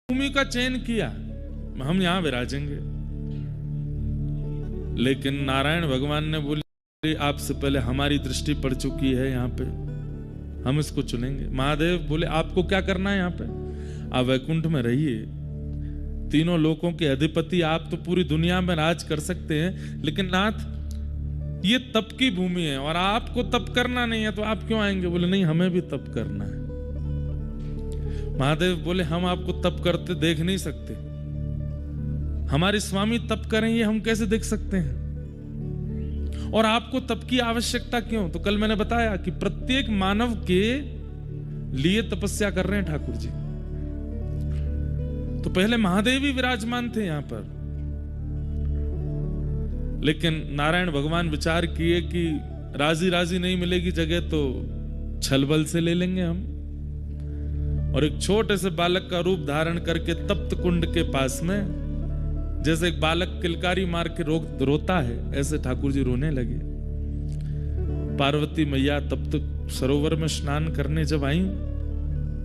भूमि का चयन किया, हम यहां विराजेंगे। लेकिन नारायण भगवान ने बोले आपसे पहले हमारी दृष्टि पड़ चुकी है यहाँ पे, हम इसको चुनेंगे। महादेव बोले आपको क्या करना है यहाँ पे? आप वैकुंठ में रहिए, तीनों लोकों के अधिपति आप, तो पूरी दुनिया में राज कर सकते हैं, लेकिन नाथ ये तप की भूमि है और आपको तप करना नहीं है, तो आप क्यों आएंगे? बोले नहीं, हमें भी तप करना है। महादेव बोले हम आपको तप करते देख नहीं सकते, हमारे स्वामी तप करें ये हम कैसे देख सकते हैं? और आपको तप की आवश्यकता क्यों? तो कल मैंने बताया कि प्रत्येक मानव के लिए तपस्या कर रहे हैं ठाकुर जी। तो पहले महादेव ही विराजमान थे यहां पर, लेकिन नारायण भगवान विचार किए कि राजी राजी नहीं मिलेगी जगह तो छल बल से ले लेंगे हम, और एक छोटे से बालक का रूप धारण करके तप्त कुंड के पास में, जैसे एक बालक किलकारी मार के रोता है, ऐसे ठाकुर जी रोने लगे। पार्वती मैया तप्त सरोवर में स्नान करने जब आई,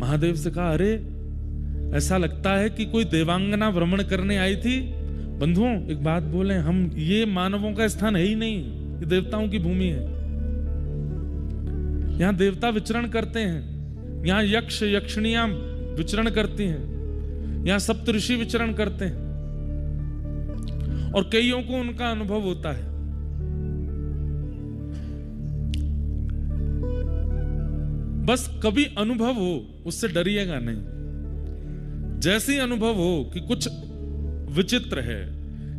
महादेव से कहा अरे ऐसा लगता है कि कोई देवांगना भ्रमण करने आई थी। बंधुओं एक बात बोले, हम ये मानवों का स्थान है ही नहीं, ये देवताओं की भूमि है। यहां देवता विचरण करते हैं, यहां यक्ष यक्षिणियां विचरण करती हैं, यहां सप्त ऋषि विचरण करते हैं, और कईयों को उनका अनुभव होता है। बस कभी अनुभव हो उससे डरिएगा नहीं। जैसे ही अनुभव हो कि कुछ विचित्र है,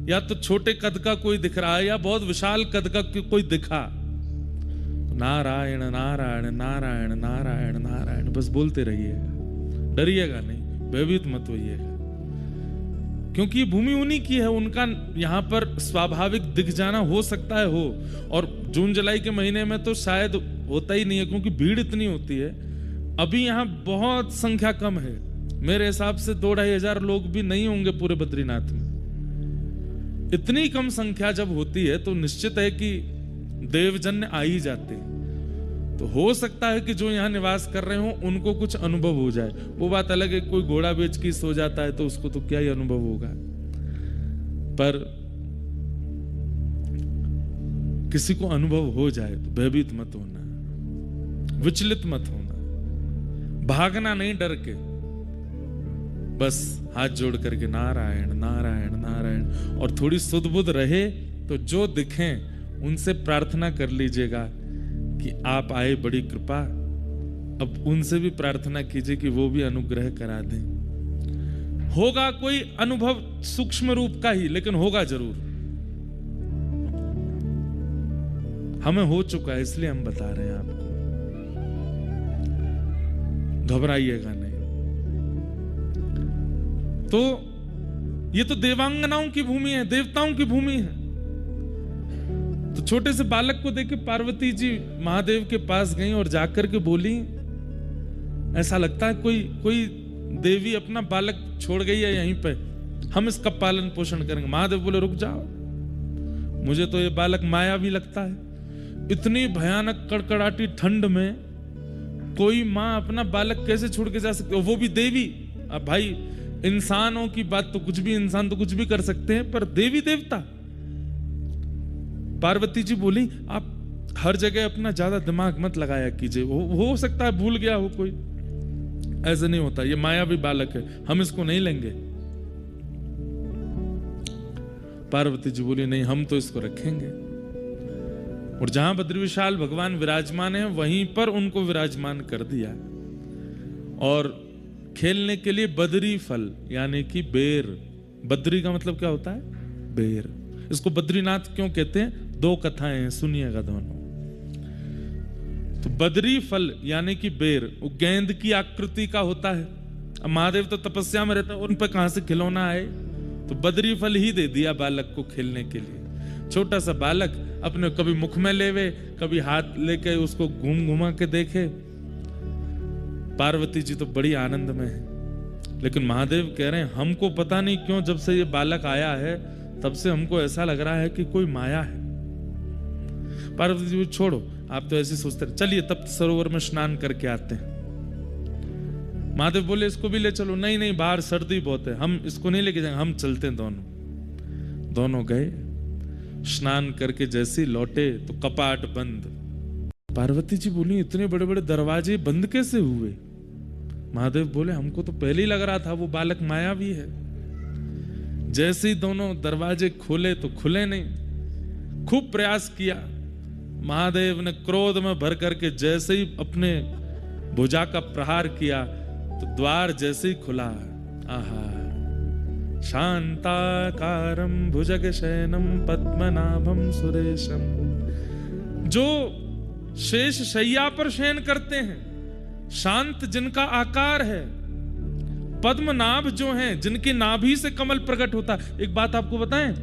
या तो छोटे कद का कोई दिख रहा है या बहुत विशाल कद का कोई दिखा, नारायण नारायण नारायण नारायण नारायण बस बोलते रहिएगा, डरिएगा नहीं, भयभीत मत होइएगा, क्योंकि ये भूमि उन्हीं की है, उनका यहां पर स्वाभाविक दिख जाना हो सकता है हो। और जून जुलाई के महीने में तो शायद होता ही नहीं है, क्योंकि भीड़ इतनी होती है। अभी यहां बहुत संख्या कम है, मेरे हिसाब से 2-2,500 लोग भी नहीं होंगे पूरे बद्रीनाथ में। इतनी कम संख्या जब होती है तो निश्चित है कि देवजन आ ही जाते हैं। तो हो सकता है कि जो यहां निवास कर रहे हो उनको कुछ अनुभव हो जाए, वो बात अलग है। कोई घोड़ा बेच के सो जाता है तो उसको तो क्या ही अनुभव होगा, पर किसी को अनुभव हो जाए तो भयभीत मत होना, विचलित मत होना, भागना नहीं डर के, बस हाथ जोड़ करके नारायण नारायण नारायण, और थोड़ी सुध-बुध रहे तो जो दिखें उनसे प्रार्थना कर लीजिएगा कि आप आए, बड़ी कृपा। अब उनसे भी प्रार्थना कीजिए कि वो भी अनुग्रह करा दें। होगा कोई अनुभव सूक्ष्म रूप का ही, लेकिन होगा जरूर। हमें हो चुका है, इसलिए हम बता रहे हैं आपको, घबराइएगा नहीं। तो ये तो देवांगनाओं की भूमि है, देवताओं की भूमि है। तो छोटे से बालक को देख के पार्वती जी महादेव के पास गई और जाकर के बोली, ऐसा लगता है कोई देवी अपना बालक छोड़ गई है यहीं पे, हम इसका पालन पोषण करेंगे। महादेव बोले रुक जाओ, मुझे तो ये बालक माया भी लगता है। इतनी भयानक कड़कड़ाटी ठंड में कोई माँ अपना बालक कैसे छोड़ के जा सकती है, वो भी देवी। अब भाई इंसानों की बात तो कुछ भी, इंसान तो कुछ भी कर सकते हैं, पर देवी देवता। पार्वती जी बोली आप हर जगह अपना ज्यादा दिमाग मत लगाया कीजिए, हो सकता है भूल गया हो कोई, ऐसे नहीं होता, ये मायावी बालक है, हम इसको नहीं लेंगे। पार्वती जी बोली नहीं, हम तो इसको रखेंगे। और जहां बद्री विशाल भगवान विराजमान है वहीं पर उनको विराजमान कर दिया, और खेलने के लिए बद्री फल यानी कि बेर, बद्री का मतलब क्या होता है? बेर। इसको बद्रीनाथ क्यों कहते हैं? 2 कथाएं हैं, सुनिएगा दोनों। तो बद्री फल यानी कि बेर, वो गेंद की आकृति का होता है। अब महादेव तो तपस्या में रहता है, उन पर कहां से खिलौना आए, तो बद्री फल ही दे दिया बालक को खेलने के लिए। छोटा सा बालक अपने कभी मुख में लेवे, कभी हाथ लेके उसको घुमा के देखे। पार्वती जी तो बड़ी आनंद में है, लेकिन महादेव कह रहे हैं हमको पता नहीं क्यों जब से ये बालक आया है तब से हमको ऐसा लग रहा है कि कोई माया है। पार्वती जी छोड़ो, आप तो ऐसे सोचते रहे, चलिए तप्त सरोवर में स्नान करके आते हैं। महादेव बोले इसको भी ले चलो। नहीं नहीं, बाहर सर्दी बहुत है, हम इसको नहीं लेके जाएंगे, हम चलते हैं। दोनों गए, स्नान करके जैसे लौटे तो कपाट बंद। पार्वती जी बोली इतने बड़े बड़े दरवाजे बंद कैसे हुए? महादेव बोले हमको तो पहले ही लग रहा था वो बालक मायावी है। जैसे ही दोनों दरवाजे खोले तो खुले नहीं। खूब प्रयास किया। महादेव ने क्रोध में भर करके जैसे ही अपने भुजा का प्रहार किया तो द्वार जैसे ही खुला, आहा, शांताकारं भुजगशयनं पद्मनाभं सुरेशम। जो शेष शैया पर शयन करते हैं, शांत जिनका आकार है, पद्मनाभ जो हैं, जिनकी नाभि से कमल प्रकट होता है। एक बात आपको बताएं,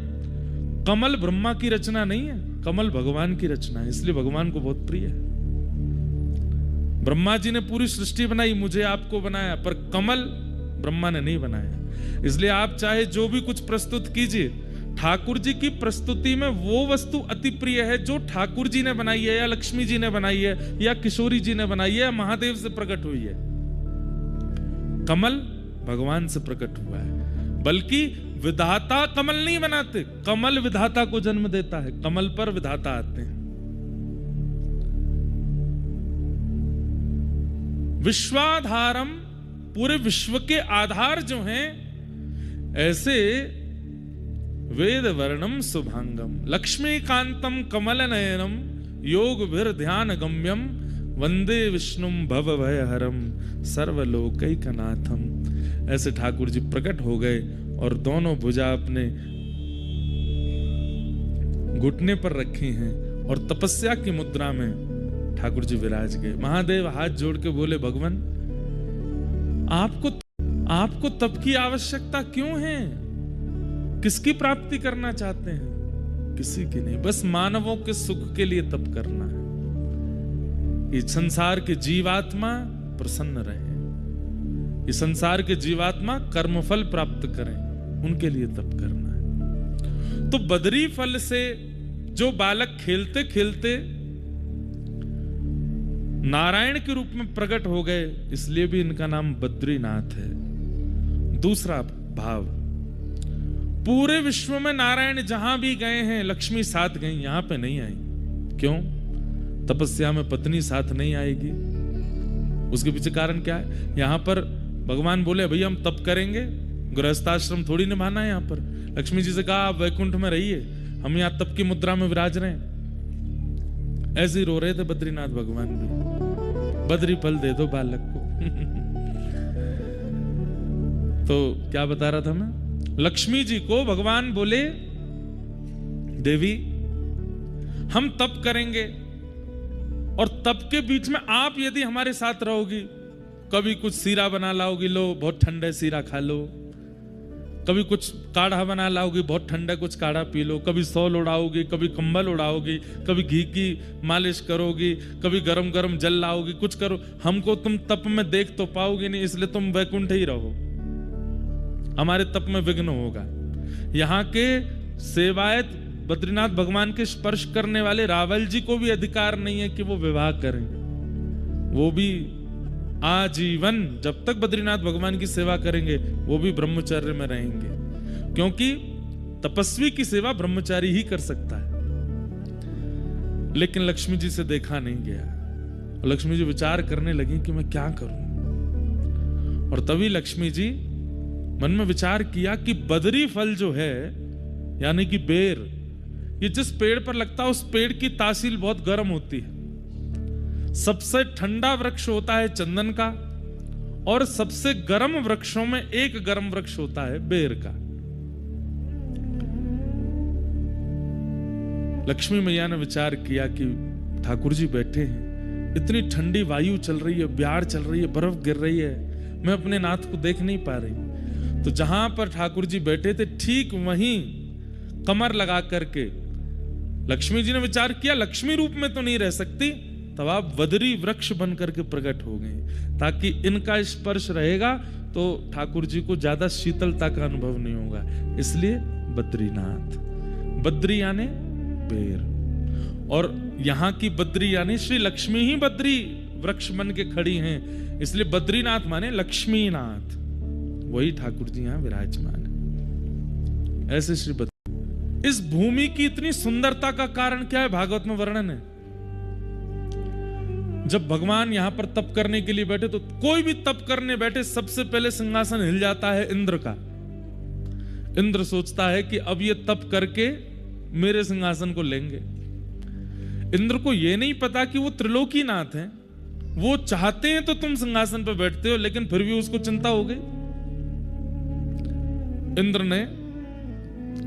कमल ब्रह्मा की रचना नहीं है, कमल भगवान की रचना है, इसलिए भगवान को बहुत प्रिय है। ब्रह्मा जी ने पूरी सृष्टि बनाई, मुझे आपको बनाया, पर कमल ब्रह्मा ने नहीं बनाया। इसलिए आप चाहे जो भी कुछ प्रस्तुत कीजिए, ठाकुर जी की प्रस्तुति में वो वस्तु अति प्रिय है जो ठाकुर जी ने बनाई है, या लक्ष्मी जी ने बनाई है, या किशोरी जी ने बनाई है, या महादेव से प्रकट हुई है। कमल भगवान से प्रकट हुआ है। बल्कि विधाता कमल नहीं बनाते, कमल विधाता को जन्म देता है, कमल पर विधाता आते हैं। विश्वाधारम, पूरे विश्व के आधार जो हैं, ऐसे वेद वर्णम शुभांगम लक्ष्मीकांतम कमल नयनम योग भीर ध्यान गम्यम वंदे विष्णुम भव भयहरम सर्वलोकैकनाथम। ऐसे ठाकुर जी प्रकट हो गए और दोनों भुजा अपने घुटने पर रखी हैं और तपस्या की मुद्रा में ठाकुर जी विराज गए। महादेव हाथ जोड़ के बोले, भगवान आपको तप की आवश्यकता क्यों है? किसकी प्राप्ति करना चाहते हैं? किसी की नहीं, बस मानवों के सुख के लिए तप करना है। ये संसार के जीवात्मा प्रसन्न रहे, ये संसार के जीवात्मा कर्मफल प्राप्त करें, उनके लिए तप करना है। तो बदरी फल से जो बालक खेलते खेलते नारायण के रूप में प्रकट हो गए, इसलिए भी इनका नाम बद्रीनाथ है। दूसरा भाव, पूरे विश्व में नारायण जहां भी गए हैं लक्ष्मी साथ गई, यहां पे नहीं आई। क्यों? तपस्या में पत्नी साथ नहीं आएगी। उसके पीछे कारण क्या है? यहां पर भगवान बोले भैया हम तप करेंगे, गृहस्थाश्रम थोड़ी निभाना है। यहां पर लक्ष्मी जी से कहा आप वैकुंठ में रहिए, हम यहां तप की मुद्रा में विराज रहे हैं। ऐसे ही रो रहे थे बद्रीनाथ भगवान भी, बद्री फल दे दो बालक को। तो क्या बता रहा था मैं? लक्ष्मी जी को भगवान बोले, देवी हम तप करेंगे और तप के बीच में आप यदि हमारे साथ रहोगी, कभी कुछ सीरा बना लाओगी, लो बहुत ठंडा सीरा खा लो, कभी कुछ काढ़ा बना लाओगी, बहुत ठंडा कुछ काढ़ा पी लो, कभी सौल उड़ाओगी, कभी कंबल उड़ाओगी, कभी घी की मालिश करोगी, कभी गरम गरम जल लाओगी, कुछ करो, हमको तुम तप में देख तो पाओगी नहीं, इसलिए तुम वैकुंठ ही रहो, हमारे तप में विघ्न होगा। यहाँ के सेवायत बद्रीनाथ भगवान के स्पर्श करने वाले रावल जी को भी अधिकार नहीं है कि वो विवाह करें। वो भी आजीवन जब तक बद्रीनाथ भगवान की सेवा करेंगे वो भी ब्रह्मचर्य में रहेंगे, क्योंकि तपस्वी की सेवा ब्रह्मचारी ही कर सकता है। लेकिन लक्ष्मी जी से देखा नहीं गया। लक्ष्मी जी विचार करने लगी कि मैं क्या करूं, और तभी लक्ष्मी जी मन में विचार किया कि बदरी फल जो है, यानी कि बेर, ये जिस पेड़ पर लगता है उस पेड़ की तासील बहुत गर्म होती है। सबसे ठंडा वृक्ष होता है चंदन का, और सबसे गर्म वृक्षों में एक गर्म वृक्ष होता है बेर का। लक्ष्मी मैया ने विचार किया कि ठाकुर जी बैठे हैं, इतनी ठंडी वायु चल रही है, ब्यार चल रही है, बर्फ गिर रही है, मैं अपने नाथ को देख नहीं पा रही। तो जहां पर ठाकुर जी बैठे थे ठीक वहीं कमर लगा करके लक्ष्मी जी ने विचार किया लक्ष्मी रूप में तो नहीं रह सकती, तब आप बदरी वृक्ष बन करके प्रकट हो गए, ताकि इनका स्पर्श रहेगा तो ठाकुर जी को ज्यादा शीतलता का अनुभव नहीं होगा। इसलिए बद्रीनाथ, बद्री यानी बेर, और यहां की बद्री यानी श्री लक्ष्मी ही बद्री वृक्ष बन के खड़ी हैं, इसलिए बद्रीनाथ माने लक्ष्मीनाथ, वही ठाकुर जी यहां विराजमान है। ऐसे श्री बद्री। इस भूमि की इतनी सुंदरता का कारण क्या है? भागवत में वर्णन है। जब भगवान यहां पर तप करने के लिए बैठे, तो कोई भी तप करने बैठे सबसे पहले सिंहासन हिल जाता है इंद्र का। इंद्र सोचता है कि अब ये तप करके मेरे सिंहासन को लेंगे। इंद्र को यह नहीं पता कि वो त्रिलोकीनाथ हैं, वो चाहते हैं तो तुम सिंहासन पर बैठते हो, लेकिन फिर भी उसको चिंता हो गई। इंद्र ने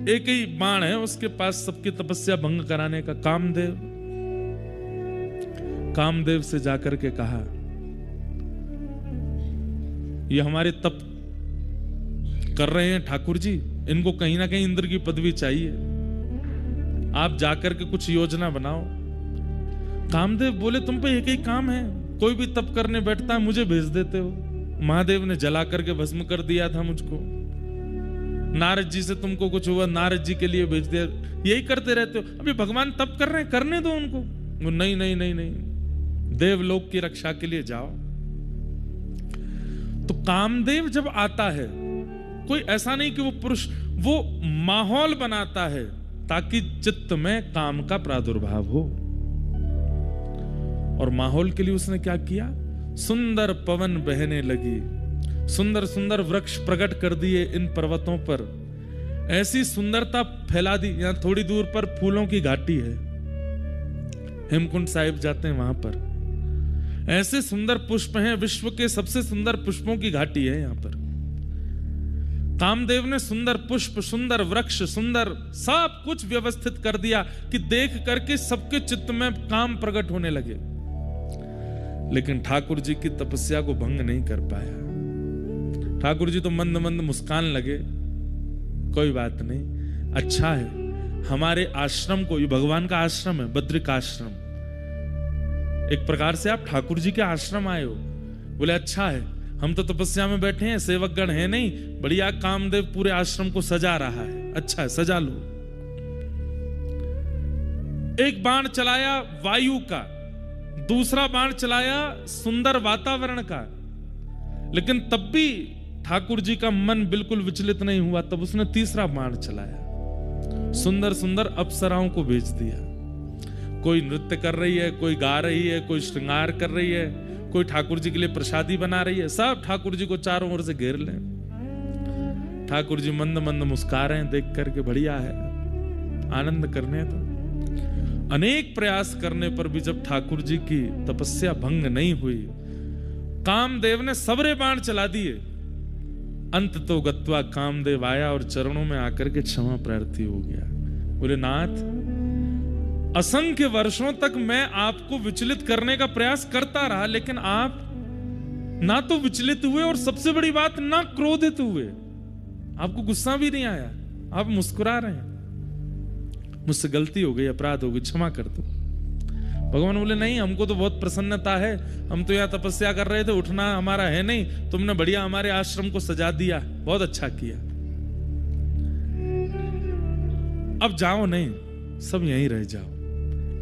एक ही बाण है उसके पास सबकी तपस्या भंग कराने का, कामदेव से जाकर के कहा, ये हमारे तप कर रहे हैं ठाकुर जी, इनको कहीं ना कहीं इंद्र की पदवी चाहिए, आप जाकर के कुछ योजना बनाओ। कामदेव बोले, तुम पे एक ही काम है, कोई भी तप करने बैठता है मुझे भेज देते हो। महादेव ने जला करके भस्म कर दिया था मुझको, नारद जी से तुमको कुछ हुआ, नारद जी के लिए भेज दिया, यही करते रहते हो। अभी भगवान तप कर रहे हैं, करने दो उनको। वो नहीं नहीं नहीं नहीं, देवलोक की रक्षा के लिए जाओ। तो कामदेव जब आता है, कोई ऐसा नहीं कि वो पुरुष, वो माहौल बनाता है ताकि चित्त में काम का प्रादुर्भाव हो। और माहौल के लिए उसने क्या किया? सुंदर पवन बहने लगी, सुंदर सुंदर वृक्ष प्रकट कर दिए इन पर्वतों पर, ऐसी सुंदरता फैला दी। यहां थोड़ी दूर पर फूलों की घाटी है, हेमकुंड साहिब जाते हैं वहां पर, ऐसे सुंदर पुष्प हैं, विश्व के सबसे सुंदर पुष्पों की घाटी है यहां पर। कामदेव ने सुंदर पुष्प, सुंदर वृक्ष, सुंदर सब कुछ व्यवस्थित कर दिया कि देख करके सबके चित्त में काम प्रकट होने लगे। लेकिन ठाकुर जी की तपस्या को भंग नहीं कर पाया। ठाकुर जी तो मंद मंद मुस्कान लगे, कोई बात नहीं, अच्छा है हमारे आश्रम को, ये भगवान का आश्रम है, बद्रिकाश्रम, एक प्रकार से आप ठाकुर जी के आश्रम आए हो। बोले अच्छा है, हम तो तपस्या में बैठे हैं, सेवकगण है नहीं, बढ़िया कामदेव पूरे आश्रम को सजा रहा है, अच्छा है सजा लो। एक बाण चलाया वायु का, दूसरा बाण चलाया सुंदर वातावरण का, लेकिन तब भी ठाकुर जी का मन बिल्कुल विचलित नहीं हुआ। तब उसने तीसरा बाण चलाया, सुंदर सुंदर अप्सराओं को भेज दिया। कोई नृत्य कर रही है, कोई गा रही है, कोई श्रृंगार कर रही है, कोई ठाकुर जी के लिए प्रसादी बना रही है, सब ठाकुर जी को चारों ओर से घेर ले। ठाकुर जी मंद मंद मुस्कुरा रहे हैं, देख करके बढ़िया है, आनंद करने तो। अनेक प्रयास करने पर भी जब ठाकुर जी की तपस्या भंग नहीं हुई, कामदेव ने सबरे बाण चला दिए। अंत तो गत्वा कामदेव आया और चरणों में आकर के क्षमा प्रार्थी हो गया। बोले नाथ, असंख्य वर्षों तक मैं आपको विचलित करने का प्रयास करता रहा, लेकिन आप ना तो विचलित हुए और सबसे बड़ी बात ना क्रोधित हुए, आपको गुस्सा भी नहीं आया, आप मुस्कुरा रहे हैं। मुझसे गलती हो गई, अपराध हो गई, क्षमा कर दो। भगवान बोले नहीं, हमको तो बहुत प्रसन्नता है, हम तो यहाँ तपस्या कर रहे थे, उठना हमारा है नहीं, तुमने बढ़िया हमारे आश्रम को सजा दिया, बहुत अच्छा किया, अब जाओ नहीं, सब यहीं रह जाओ,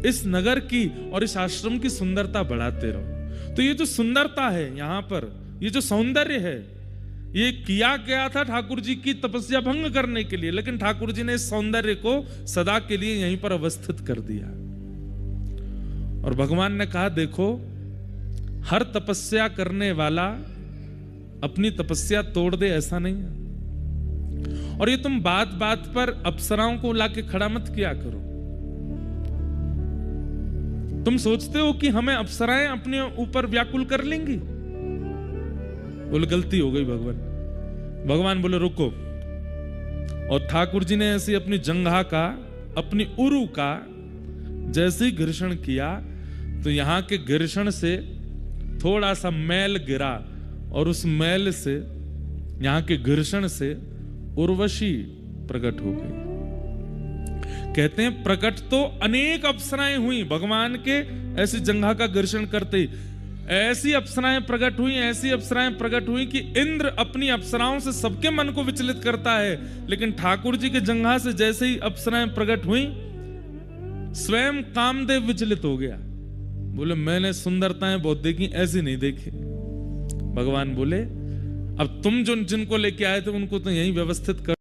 इस नगर की और इस आश्रम की सुंदरता बढ़ाते रहो। तो ये जो सुंदरता है यहाँ पर, ये जो सौंदर्य है, ये किया गया था ठाकुर जी की तपस्या भंग करने के लिए, लेकिन ठाकुर जी ने इस सौंदर्य को सदा के लिए यहीं पर अवस्थित कर दिया। और भगवान ने कहा देखो, हर तपस्या करने वाला अपनी तपस्या तोड़ दे ऐसा नहीं है। और ये तुम बात बात पर अप्सराओं को लाके खड़ा मत किया करो। तुम सोचते हो कि हमें अप्सराएं अपने ऊपर व्याकुल कर लेंगी। बोले गलती हो गई भगवान बोले रुको। और ठाकुर जी ने ऐसे अपनी जंघा का, अपनी उरु का जैसे ही घर्षण किया, तो यहां के घर्षण से थोड़ा सा मैल गिरा, और उस मैल से, यहां के घर्षण से उर्वशी प्रकट हो गई। कहते हैं प्रकट तो अनेक अप्सराएं हुई भगवान के ऐसी जंघा का घर्षण करते ही। ऐसी अप्सराएं प्रकट हुई, ऐसी अप्सराएं प्रकट हुई कि इंद्र अपनी अप्सराओं से सबके मन को विचलित करता है, लेकिन ठाकुर जी के जंघा से जैसे ही अप्सराएं प्रकट हुई, स्वयं कामदेव विचलित हो गया। बोले मैंने सुंदरताएं बहुत देखी, ऐसी नहीं देखी। भगवान बोले अब तुम जो जिनको लेके आए थे उनको तो यहीं व्यवस्थित कर